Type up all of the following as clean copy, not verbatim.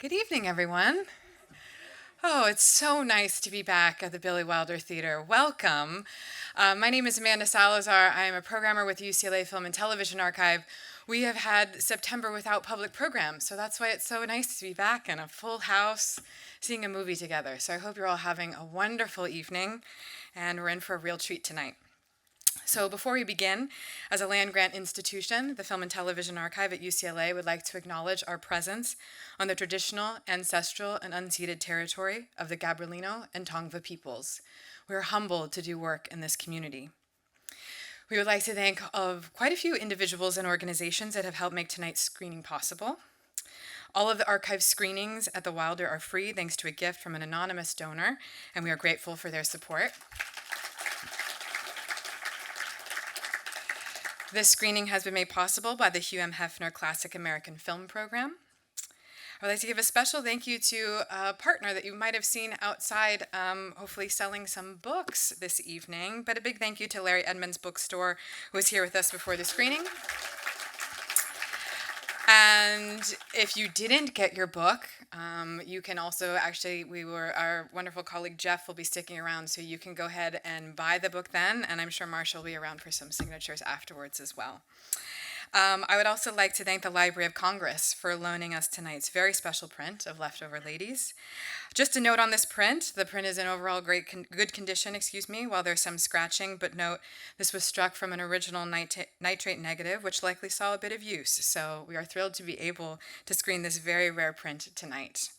Good evening, everyone. Oh, it's so nice to be back at the Billy Wilder Theater. Welcome. My name is Amanda Salazar. I am a programmer with UCLA Film and Television Archive. We have had September without public programs, so that's why it's so nice to be back in a full house seeing a movie together. So I hope you're all having a wonderful evening, and we're in for a real treat tonight. So before we begin, as a land-grant institution, the Film and Television Archive at UCLA would like to acknowledge our presence on the traditional, ancestral, and unceded territory of the Gabrielino and Tongva peoples. We are humbled to do work in this community. We would like to thank of quite a few individuals and organizations that have helped make tonight's screening possible. All of the archive screenings at the Wilder are free thanks to a gift from an anonymous donor, and we are grateful for their support. This screening has been made possible by the Hugh M. Hefner Classic American Film Program. I would like to give a special thank you to a partner that you might have seen outside, hopefully selling some books this evening, but a big thank you to Larry Edmonds Bookstore, who was here with us before the screening. And if you didn't get your book, you can also our wonderful colleague Jeff will be sticking around, so you can go ahead and buy the book then, and I'm sure Marsha will be around for some signatures afterwards as well. I would also like to thank the Library of Congress for loaning us tonight's very special print of Leftover Ladies. Just a note on this print, the print is in overall good condition, while there's some scratching, but note this was struck from an original nitrate negative, which likely saw a bit of use, so we are thrilled to be able to screen this very rare print tonight.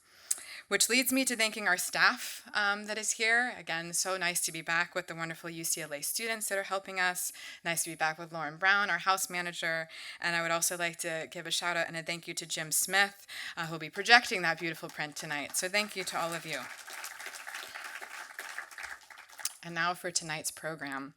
Which leads me to thanking our staff that is here. Again, so nice to be back with the wonderful UCLA students that are helping us. Nice to be back with Lauren Brown, our house manager. And I would also like to give a shout out and a thank you to Jim Smith, who will be projecting that beautiful print tonight. So thank you to all of you. And now for tonight's program.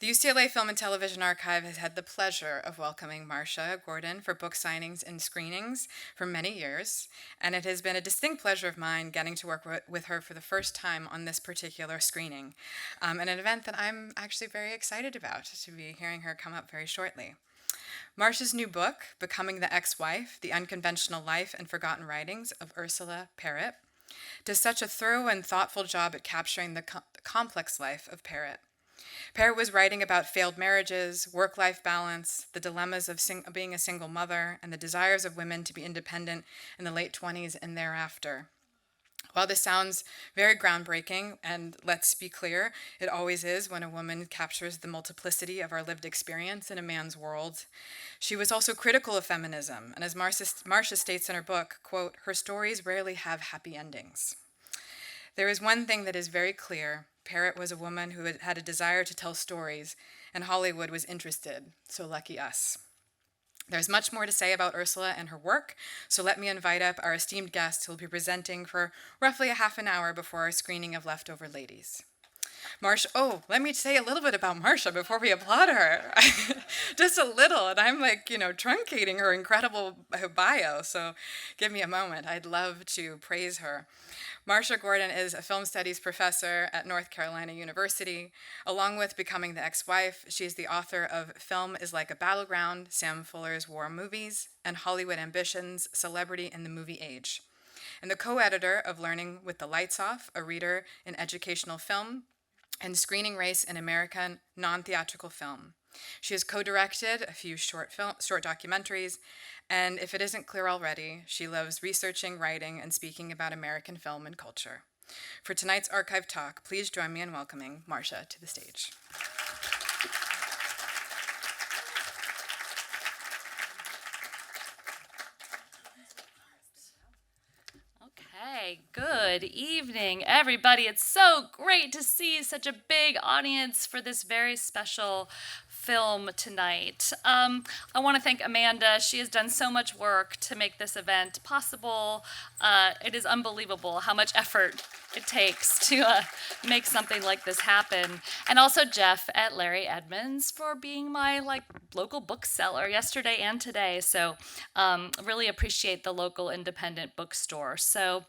The UCLA Film and Television Archive has had the pleasure of welcoming Marsha Gordon for book signings and screenings for many years, and it has been a distinct pleasure of mine getting to work with her for the first time on this particular screening, and an event that I'm actually very excited about, to be hearing her come up very shortly. Marsha's new book, Becoming the Ex-Wife, The Unconventional Life and Forgotten Writings of Ursula, Parrott, does such a thorough and thoughtful job at capturing the complex life of Parrott. Parrott was writing about failed marriages, work-life balance, the dilemmas of being a single mother, and the desires of women to be independent in the late 20s and thereafter. While this sounds very groundbreaking, and let's be clear, it always is when a woman captures the multiplicity of our lived experience in a man's world, she was also critical of feminism, and as Marsha states in her book, quote, her stories rarely have happy endings. There is one thing that is very clear. Parrott was a woman who had a desire to tell stories, and Hollywood was interested, so lucky us. There's much more to say about Ursula and her work, so let me invite up our esteemed guest who will be presenting for roughly a half an hour before our screening of Leftover Ladies. Let me say a little bit about Marsha before we applaud her. Just a little, and I'm truncating her incredible bio, so give me a moment. I'd love to praise her. Marsha Gordon is a film studies professor at North Carolina University. Along with Becoming the Ex-Wife, she is the author of Film is Like a Battleground, Sam Fuller's War Movies, and Hollywood Ambitions, Celebrity in the Movie Age, and the co-editor of Learning with the Lights Off, a reader in educational film, and Screening Race in American Non-Theatrical Film. She has co-directed a few short documentaries, and if it isn't clear already, she loves researching, writing, and speaking about American film and culture. For tonight's archive talk, please join me in welcoming Marsha to the stage. Okay, good evening, everybody. It's so great to see such a big audience for this very special film tonight. I want to thank Amanda. She has done so much work to make this event possible. It is unbelievable how much effort it takes to make something like this happen. And also Jeff at Larry Edmonds for being my local bookseller yesterday and today. So really appreciate the local independent bookstore. So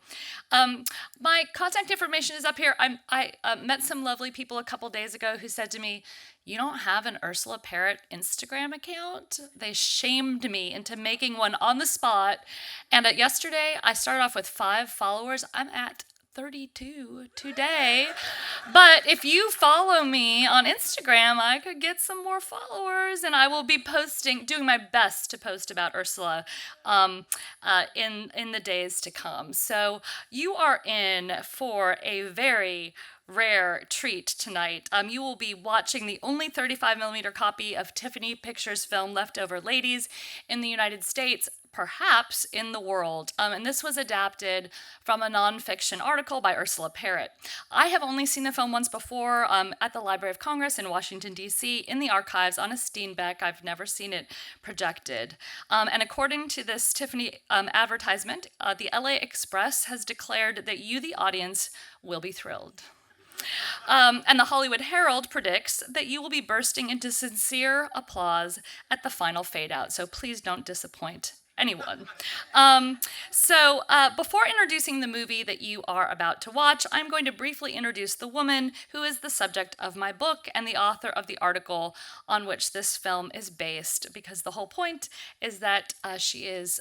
my contact information is up here. I met some lovely people a couple days ago who said to me, "You don't have an Ursula Parrott Instagram account?" They shamed me into making one on the spot. And yesterday, I started off with 5 followers. I'm at 32 today. But if you follow me on Instagram, I could get some more followers, and I will be doing my best to post about Ursula in the days to come. So you are in for a very rare treat tonight. You will be watching the only 35mm copy of Tiffany Pictures film Leftover Ladies in the United States, perhaps in the world. And this was adapted from a nonfiction article by Ursula Parrott. I have only seen the film once before at the Library of Congress in Washington, D.C., in the archives on a Steenbeck. I've never seen it projected. And according to this Tiffany advertisement, the LA Express has declared that you, the audience, will be thrilled. And the Hollywood Herald predicts that you will be bursting into sincere applause at the final fade out. So please don't disappoint anyone. Before introducing the movie that you are about to watch, I'm going to briefly introduce the woman who is the subject of my book and the author of the article on which this film is based, because the whole point is that she is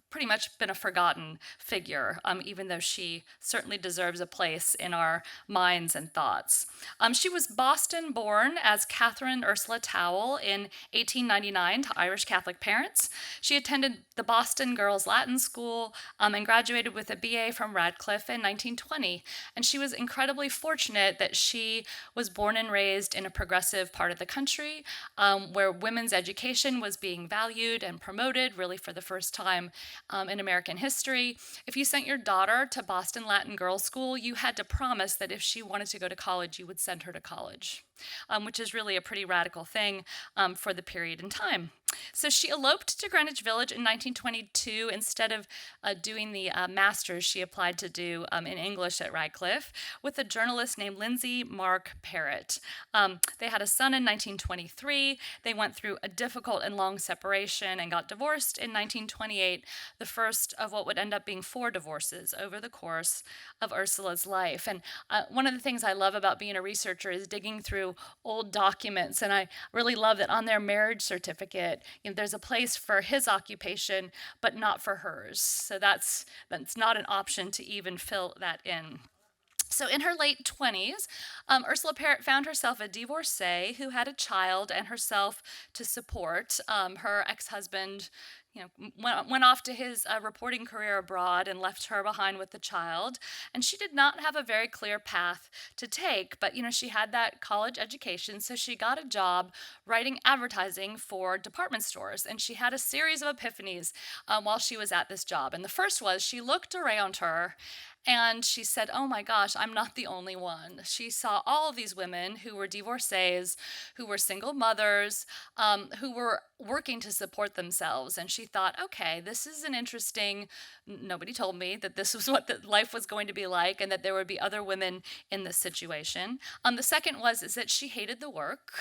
pretty much been a forgotten figure, even though she certainly deserves a place in our minds and thoughts. She was Boston-born as Catherine Ursula Towle in 1899 to Irish Catholic parents. She attended the Boston Girls Latin School and graduated with a BA from Radcliffe in 1920. And she was incredibly fortunate that she was born and raised in a progressive part of the country where women's education was being valued and promoted really for the first time in American history. If you sent your daughter to Boston Latin Girls School, you had to promise that if she wanted to go to college, you would send her to college, which is really a pretty radical thing for the period in time. So she eloped to Greenwich Village in 1922. Instead of doing the master's she applied to do in English at Radcliffe with a journalist named Lindsay Mark Parrott. They had a son in 1923. They went through a difficult and long separation and got divorced in 1928, the first of what would end up being 4 divorces over the course of Ursula's life. And one of the things I love about being a researcher is digging through old documents, and I really love that on their marriage certificate, there's a place for his occupation, but not for hers. So that's not an option to even fill that in. So in her late 20s, Ursula Parrott found herself a divorcee who had a child and herself to support. Her ex-husband went off to his reporting career abroad and left her behind with the child. And she did not have a very clear path to take, but she had that college education, so she got a job writing advertising for department stores. And she had a series of epiphanies while she was at this job. And the first was she looked around her and she said, "Oh my gosh, I'm not the only one." She saw all of these women who were divorcees, who were single mothers, who were working to support themselves. And she thought, okay, this is an interesting, nobody told me that this was what life was going to be like and that there would be other women in this situation. The second is that she hated the work.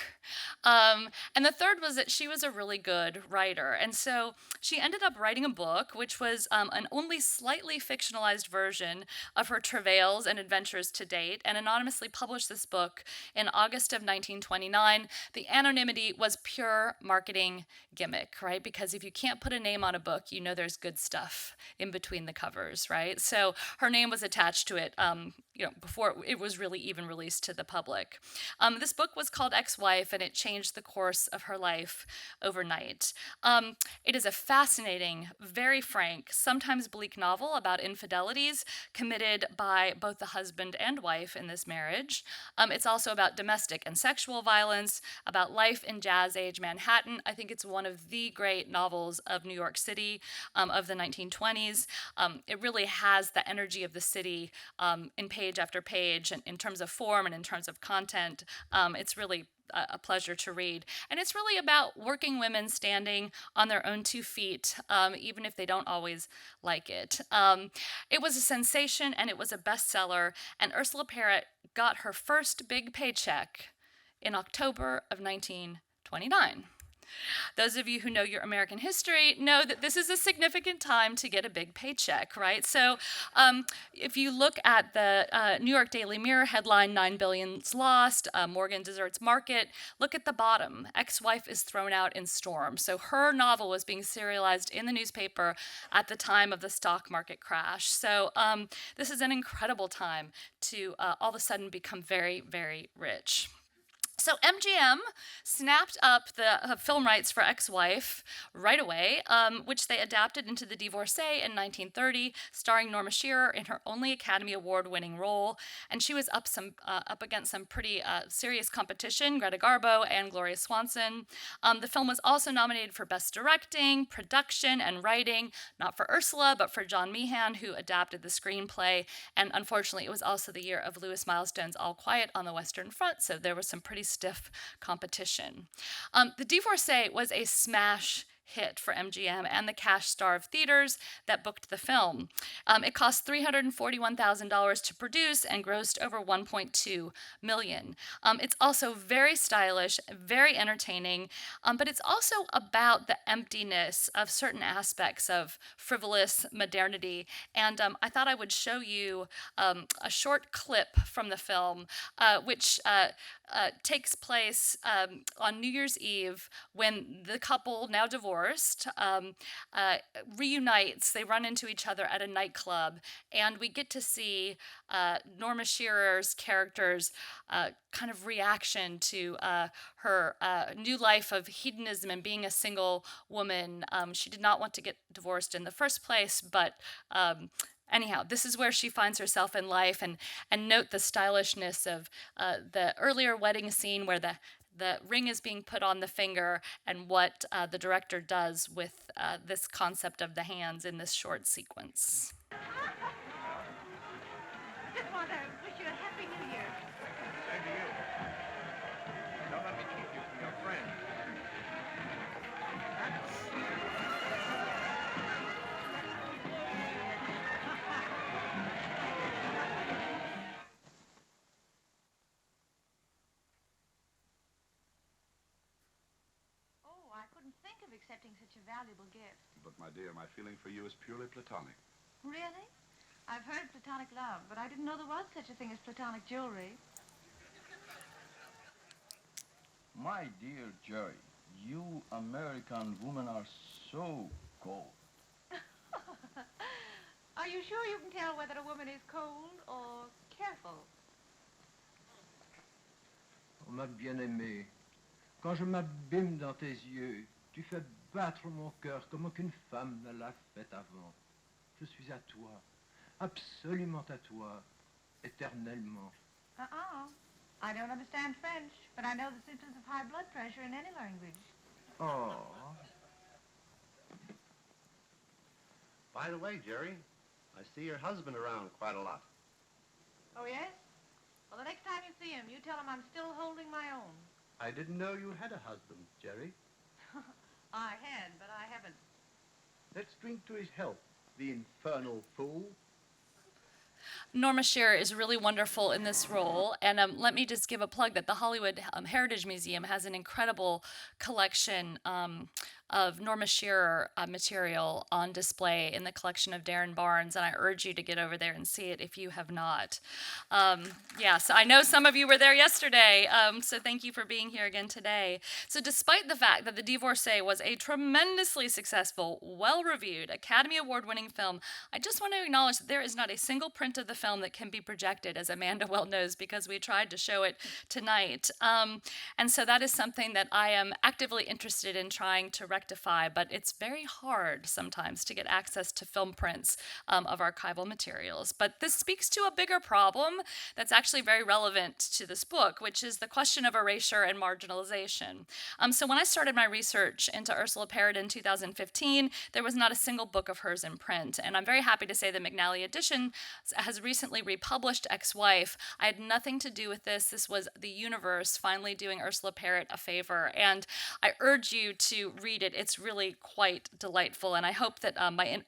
And the third was that she was a really good writer. And so she ended up writing a book, which was an only slightly fictionalized version of her travails and adventures to date, and anonymously published this book in August of 1929. The anonymity was pure marketing gimmick, right? Because if you can't put a name on a book, there's good stuff in between the covers, right? So her name was attached to it, before it was really even released to the public. This book was called Ex-Wife, and it changed the course of her life overnight. It is a fascinating, very frank, sometimes bleak novel about infidelities committed by both the husband and wife in this marriage. It's also about domestic and sexual violence, about life in Jazz Age Manhattan. I think it's one of the great novels of New York City of the 1920s. It really has the energy of the city in page after page, and in terms of form and in terms of content. It's really a pleasure to read. And it's really about working women standing on their own 2 feet, even if they don't always like it. It was a sensation, and it was a bestseller, and Ursula Parrott got her first big paycheck in October of 1929. Those of you who know your American history know that this is a significant time to get a big paycheck, right? So if you look at the New York Daily Mirror headline, 9 Billion's Lost, Morgan Deserts Market, look at the bottom. Ex-wife is thrown out in storm. So her novel was being serialized in the newspaper at the time of the stock market crash. So this is an incredible time to all of a sudden become very, very rich. So MGM snapped up the film rights for Ex-Wife right away, which they adapted into The Divorcee in 1930, starring Norma Shearer in her only Academy Award-winning role, and she was up against some pretty serious competition, Greta Garbo and Gloria Swanson. The film was also nominated for Best Directing, Production, and Writing, not for Ursula, but for John Meehan, who adapted the screenplay, and unfortunately, it was also the year of Lewis Milestone's All Quiet on the Western Front, so there was some pretty stiff competition. The Divorcee was a smash hit for MGM and the cash-starved theaters that booked the film. It cost $341,000 to produce and grossed over $1.2 million. It's also very stylish, very entertaining, but it's also about the emptiness of certain aspects of frivolous modernity. And I thought I would show you a short clip from the film, which takes place on New Year's Eve when the couple, now divorced, reunites. They run into each other at a nightclub, and we get to see Norma Shearer's character's kind of reaction to her new life of hedonism and being a single woman. She did not want to get divorced in the first place, but anyhow, this is where she finds herself in life, and note the stylishness of the earlier wedding scene where the ring is being put on the finger, and what the director does with this concept of the hands in this short sequence. Just want to wish you a happy New Year. Same to you. Don't let me keep you from your friend. Oh, I couldn't think of accepting such a valuable gift. But, my dear, my feeling for you is purely platonic. Really? I've heard platonic love, but I didn't know there was such a thing as platonic jewelry. My dear Jerry, you American women are so cold. Are you sure you can tell whether a woman is cold or careful? Oh, ma bien-aimée, quand je m'abîme dans tes yeux, tu fais battre mon cœur comme aucune femme ne l'a fait avant. Je suis à toi, absolument à toi, éternellement. Uh-uh. I don't understand French, but I know the symptoms of high blood pressure in any language. Oh, By the way, Jerry, I see your husband around quite a lot. Oh, yes? Well, the next time you see him, you tell him I'm still holding my own. I didn't know you had a husband, Jerry. I had, but I haven't. Let's drink to his health, the infernal fool. Norma Shearer is really wonderful in this role, and let me just give a plug that the Hollywood Heritage Museum has an incredible collection of Norma Shearer material on display in the collection of Darren Barnes, and I urge you to get over there and see it if you have not. Yes, I know some of you were there yesterday, so thank you for being here again today. So despite the fact that The Divorcee was a tremendously successful, well-reviewed, Academy Award-winning film, I just want to acknowledge that there is not a single print of the film that can be projected, as Amanda well knows, because we tried to show it tonight. And so that is something that I am actively interested in trying to rectify, but it's very hard sometimes to get access to film prints of archival materials. But this speaks to a bigger problem that's actually very relevant to this book, which is the question of erasure and marginalization. So when I started my research into Ursula Parrott in 2015, there was not a single book of hers in print, and I'm very happy to say that McNally Edition has recently republished Ex-Wife. I had nothing to do with this. This was the universe finally doing Ursula Parrott a favor, and I urge you to read it. it. It's really quite delightful, and I hope that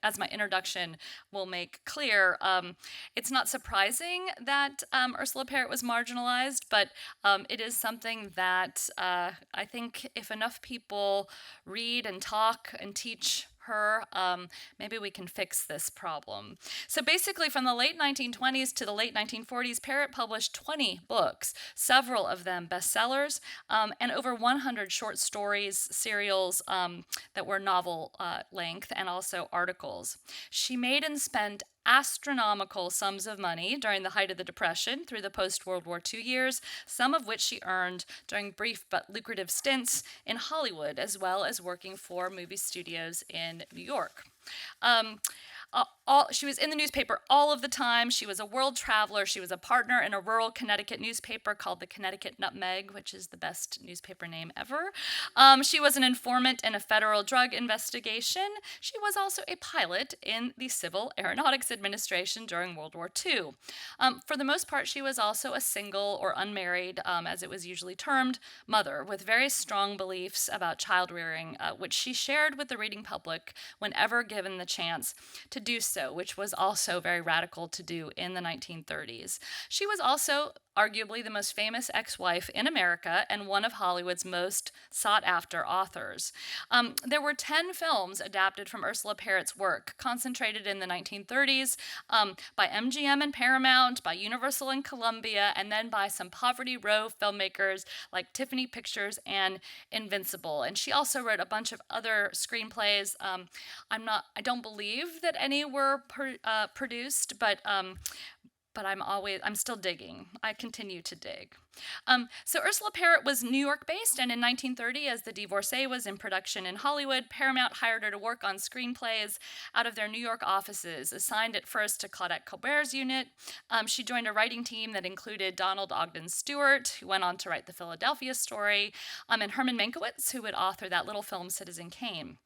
as my introduction will make clear, it's not surprising that Ursula Parrott was marginalized, but it is something that I think if enough people read and talk and teach her, maybe we can fix this problem. So basically, from the late 1920s to the late 1940s, Parrott published 20 books, several of them bestsellers, and over 100 short stories, serials that were novel length, and also articles. She made and spent astronomical sums of money during the height of the Depression through the post-World War II years, some of which she earned during brief but lucrative stints in Hollywood, as well as working for movie studios in New York. She was in the newspaper all of the time. She was a world traveler. She was a partner in a rural Connecticut newspaper called the Connecticut Nutmeg, which is the best newspaper name ever. She was an informant in a federal drug investigation. She was also a pilot in the Civil Aeronautics Administration during World War II. For the most part, she was also a single or unmarried, as it was usually termed, mother with very strong beliefs about child rearing, which she shared with the reading public whenever given the chance to do so, which was also very radical to do in the 1930s. She was also arguably the most famous ex-wife in America and one of Hollywood's most sought-after authors. There were 10 films adapted from Ursula Parrott's work, concentrated in the 1930s by MGM and Paramount, by Universal and Columbia, and then by some Poverty Row filmmakers like Tiffany Pictures and Invincible. And she also wrote a bunch of other screenplays. I don't believe that any were produced, but I'm still digging. I continue to dig. So Ursula Parrott was New York-based, and in 1930, as The Divorcee was in production in Hollywood, Paramount hired her to work on screenplays out of their New York offices, assigned at first to Claudette Colbert's unit. She joined a writing team that included Donald Ogden Stewart, who went on to write The Philadelphia Story, and Herman Mankiewicz, who would author that little film Citizen Kane.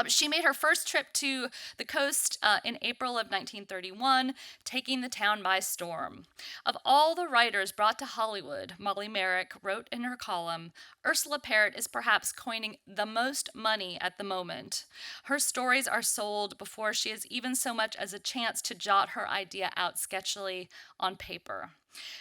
She made her first trip to the coast in April of 1931, taking the town by storm. Of all the writers brought to Hollywood, Molly Merrick wrote in her column, Ursula Parrott is perhaps coining the most money at the moment. Her stories are sold before she has even so much as a chance to jot her idea out sketchily on paper.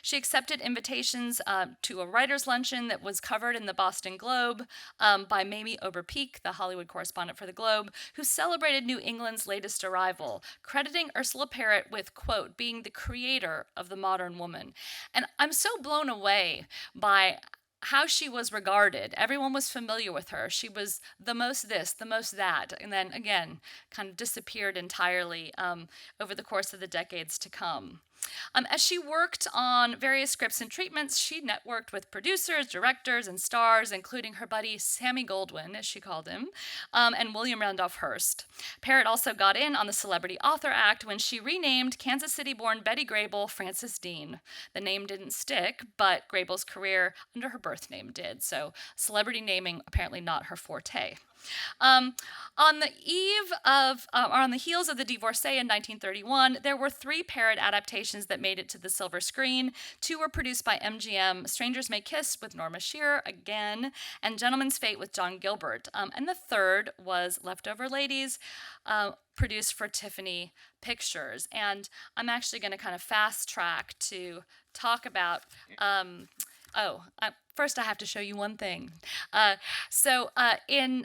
She accepted invitations to a writer's luncheon that was covered in the Boston Globe by Mamie Oberpeak, the Hollywood correspondent for the Globe, who celebrated New England's latest arrival, crediting Ursula Parrott with, quote, being the creator of the modern woman. And I'm so blown away by how she was regarded. Everyone was familiar with her. She was the most this, the most that, and then again, kind of disappeared entirely over the course of the decades to come. As she worked on various scripts and treatments, she networked with producers, directors, and stars, including her buddy Sammy Goldwyn, as she called him, and William Randolph Hearst. Parrott also got in on the Celebrity Author Act when she renamed Kansas City-born Betty Grable Frances Dean. The name didn't stick, but Grable's career under her birth name did, so celebrity naming apparently not her forte. On the heels of The Divorcee in 1931, there were 3 Parrott adaptations that made it to the silver screen. 2 were produced by MGM, Strangers May Kiss with Norma Shearer again, and Gentleman's Fate with John Gilbert. And the third was Leftover Ladies, produced for Tiffany Pictures. And I'm actually going to kind of fast track to talk about first, I have to show you one thing. In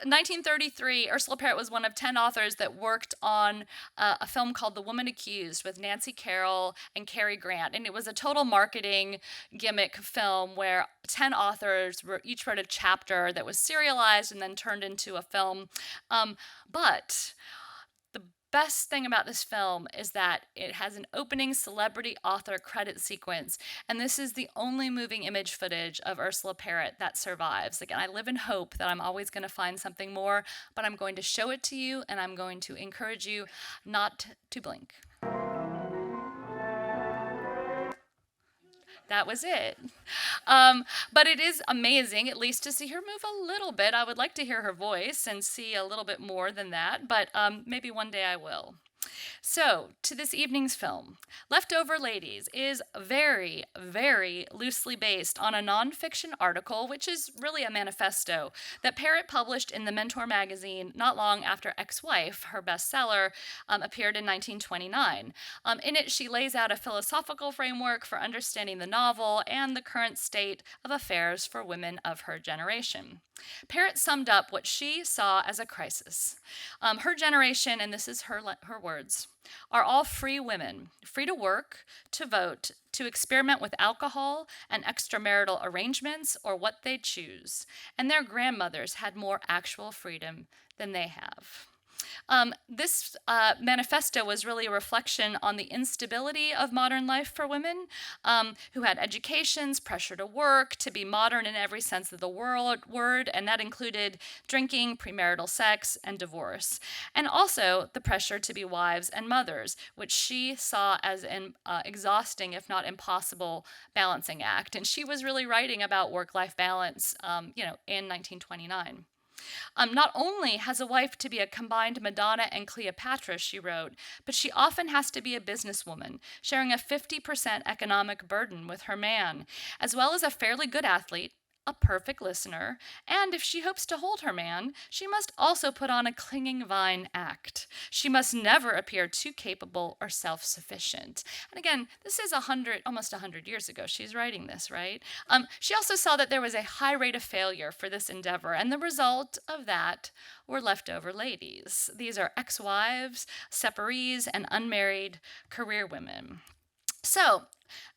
1933, Ursula Parrott was one of 10 authors that worked on a film called The Woman Accused with Nancy Carroll and Cary Grant. And it was a total marketing gimmick film where 10 authors each wrote a chapter that was serialized and then turned into a film. But the best thing about this film is that it has an opening celebrity author credit sequence, and this is the only moving image footage of Ursula Parrott that survives. Again, I live in hope that I'm always going to find something more, but I'm going to show it to you, and I'm going to encourage you not to blink. That was it. But it is amazing, at least to see her move a little bit. I would like to hear her voice and see a little bit more than that, but maybe one day I will. So, to this evening's film, Leftover Ladies is very, very loosely based on a nonfiction article, which is really a manifesto, that Parrott published in the Mentor magazine not long after Ex-Wife, her bestseller, appeared in 1929. In it, she lays out a philosophical framework for understanding the novel and the current state of affairs for women of her generation. Parrott summed up what she saw as a crisis. Her generation, and this is her words, are all free women, free to work, to vote, to experiment with alcohol and extramarital arrangements or what they choose. And their grandmothers had more actual freedom than they have. This manifesto was really a reflection on the instability of modern life for women who had educations, pressure to work, to be modern in every sense of the word, and that included drinking, premarital sex, and divorce. And also the pressure to be wives and mothers, which she saw as an exhausting, if not impossible, balancing act. And she was really writing about work-life balance, in 1929. Not only has a wife to be a combined Madonna and Cleopatra, she wrote, but she often has to be a businesswoman, sharing a 50% economic burden with her man, as well as a fairly good athlete, a perfect listener, and if she hopes to hold her man, she must also put on a clinging vine act. She must never appear too capable or self-sufficient. And again, this is almost 100 years ago she's writing this, right? She also saw that there was a high rate of failure for this endeavor, and the result of that were leftover ladies. These are ex-wives, separees, and unmarried career women. So,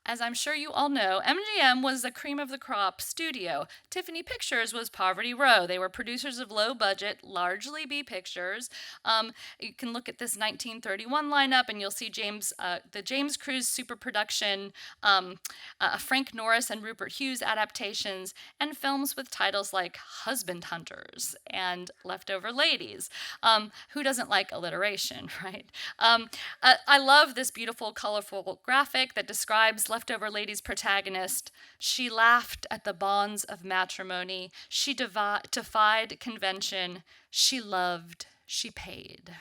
as I'm sure you all know, MGM was the cream of the crop studio. Tiffany Pictures was Poverty Row. They were producers of low budget, largely B pictures. You can look at this 1931 lineup and you'll see the James Cruise super production, Frank Norris and Rupert Hughes adaptations, and films with titles like Husband Hunters and Leftover Ladies. Who doesn't like alliteration, right? I love this beautiful, colorful graphic that describes Leftover Ladies' protagonist. She laughed at the bonds of matrimony. She defied convention. She loved. She paid.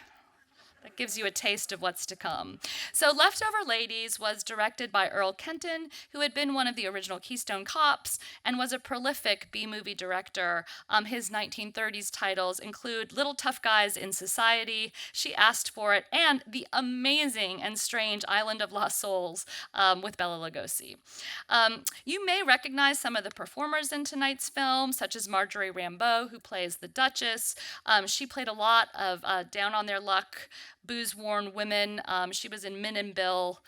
That gives you a taste of what's to come. So Leftover Ladies was directed by Earl Kenton, who had been one of the original Keystone Cops and was a prolific B-movie director. His 1930s titles include Little Tough Guys in Society, She Asked for It, and the amazing and strange Island of Lost Souls with Bela Lugosi. You may recognize some of the performers in tonight's film, such as Marjorie Rambeau, who plays the Duchess. She played a lot of down on their luck, booze-worn women. She was in Min and Bill,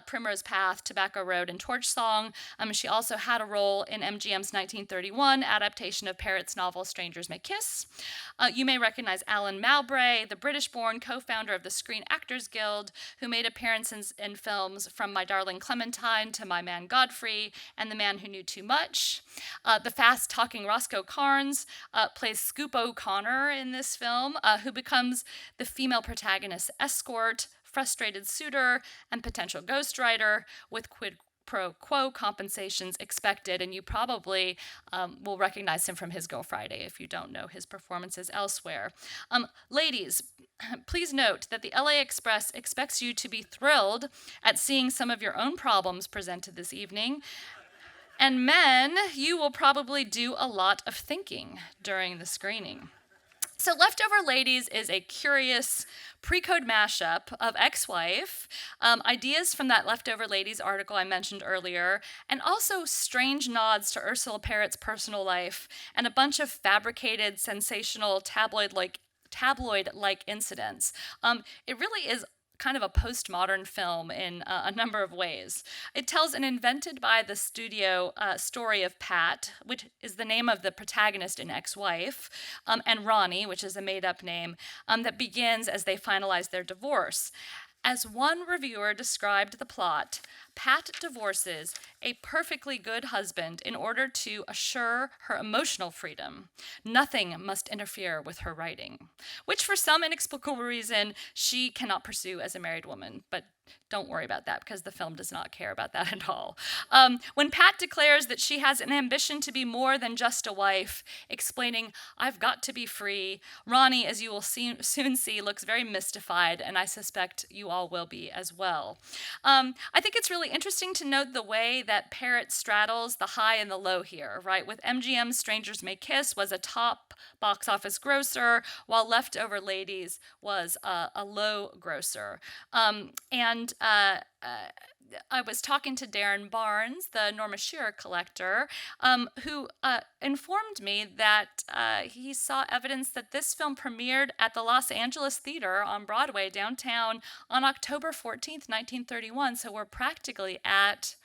Primrose Path, Tobacco Road, and Torch Song. She also had a role in MGM's 1931 adaptation of Parrott's novel Strangers May Kiss. You may recognize Alan Mowbray, the British-born co-founder of the Screen Actors Guild, who made appearances in films from My Darling Clementine to My Man Godfrey and The Man Who Knew Too Much. The fast-talking Roscoe Carnes plays Scoop O'Connor in this film, who becomes the female protagonist's escort, frustrated suitor, and potential ghostwriter, with quid pro quo compensations expected, and you probably will recognize him from his Go Friday if you don't know his performances elsewhere. Ladies, please note that the LA Express expects you to be thrilled at seeing some of your own problems presented this evening. And men, you will probably do a lot of thinking during the screening. So Leftover Ladies is a curious pre-code mashup of Ex-Wife, ideas from that Leftover Ladies article I mentioned earlier, and also strange nods to Ursula Parrott's personal life and a bunch of fabricated, sensational, tabloid-like incidents. It really is kind of a postmodern film in a number of ways. It tells an invented by the studio story of Pat, which is the name of the protagonist in Ex-Wife, and Ronnie, which is a made-up name, that begins as they finalize their divorce. As one reviewer described the plot, Pat divorces a perfectly good husband in order to assure her emotional freedom. Nothing must interfere with her writing, which for some inexplicable reason she cannot pursue as a married woman, but don't worry about that because the film does not care about that at all. When Pat declares that she has an ambition to be more than just a wife, explaining, "I've got to be free," Ronnie, as you will soon see, looks very mystified, and I suspect you all will be as well. I think it's really interesting to note the way that Parrott straddles the high and the low here, right? With MGM's Strangers May Kiss was a top box office grosser, while Leftover Ladies was a low grosser. I was talking to Darren Barnes, the Norma Shearer collector, who informed me that he saw evidence that this film premiered at the Los Angeles Theater on Broadway downtown on October 14th, 1931. So we're practically at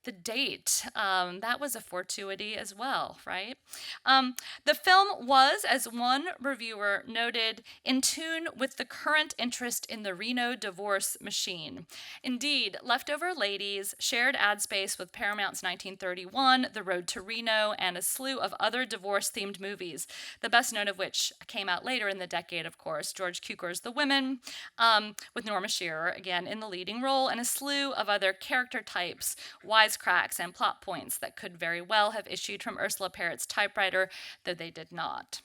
the date. That was a fortuity as well, right? The film was, as one reviewer noted, in tune with the current interest in the Reno divorce machine. Indeed, Leftover Ladies shared ad space with Paramount's 1931, The Road to Reno, and a slew of other divorce-themed movies, the best known of which came out later in the decade, of course, George Cukor's The Women, with Norma Shearer, again, in the leading role, and a slew of other character types, wisecracks and plot points that could very well have issued from Ursula Parrott's typewriter, though they did not.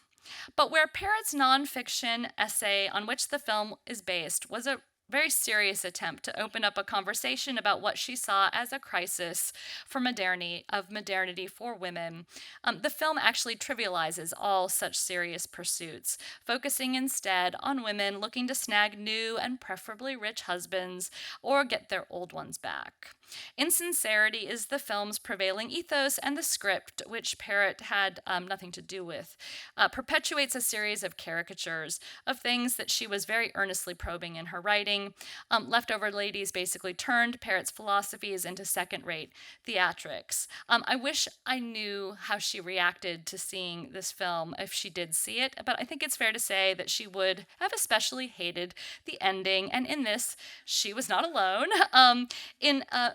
But where Parrott's nonfiction essay on which the film is based was a very serious attempt to open up a conversation about what she saw as a crisis for modernity for women. The film actually trivializes all such serious pursuits, focusing instead on women looking to snag new and preferably rich husbands or get their old ones back. Insincerity is the film's prevailing ethos, and the script, which Parrott had nothing to do with, perpetuates a series of caricatures of things that she was very earnestly probing in her writing. Leftover Ladies basically turned Parrott's philosophies into second-rate theatrics. I wish I knew how she reacted to seeing this film if she did see it, but I think it's fair to say that she would have especially hated the ending, and in this, she was not alone.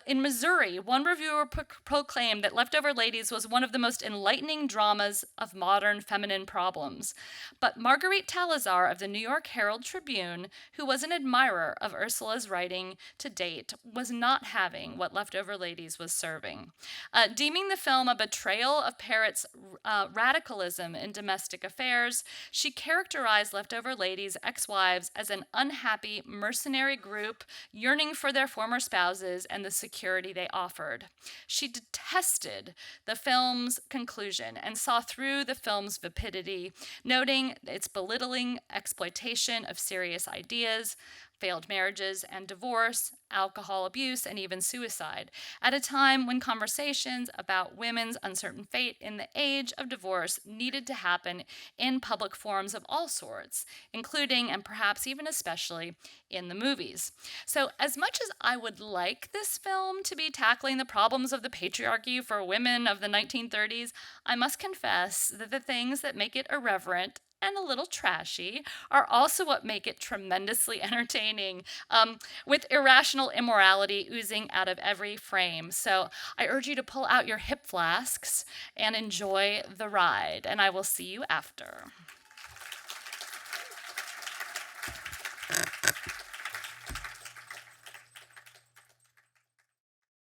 In Missouri, one reviewer proclaimed that Leftover Ladies was one of the most enlightening dramas of modern feminine problems. But Marguerite Salazar of the New York Herald Tribune, who was an admirer of Ursula's writing to date, was not having what Leftover Ladies was serving. Deeming the film a betrayal of Parrott's radicalism in domestic affairs, she characterized Leftover Ladies' ex-wives as an unhappy mercenary group yearning for their former spouses and the security they offered. She detested the film's conclusion and saw through the film's vapidity, noting its belittling exploitation of serious ideas, failed marriages and divorce, alcohol abuse, and even suicide, at a time when conversations about women's uncertain fate in the age of divorce needed to happen in public forums of all sorts, including and perhaps even especially in the movies. So as much as I would like this film to be tackling the problems of the patriarchy for women of the 1930s, I must confess that the things that make it irreverent and a little trashy are also what make it tremendously entertaining, with irrational immorality oozing out of every frame. So I urge you to pull out your hip flasks and enjoy the ride, and I will see you after.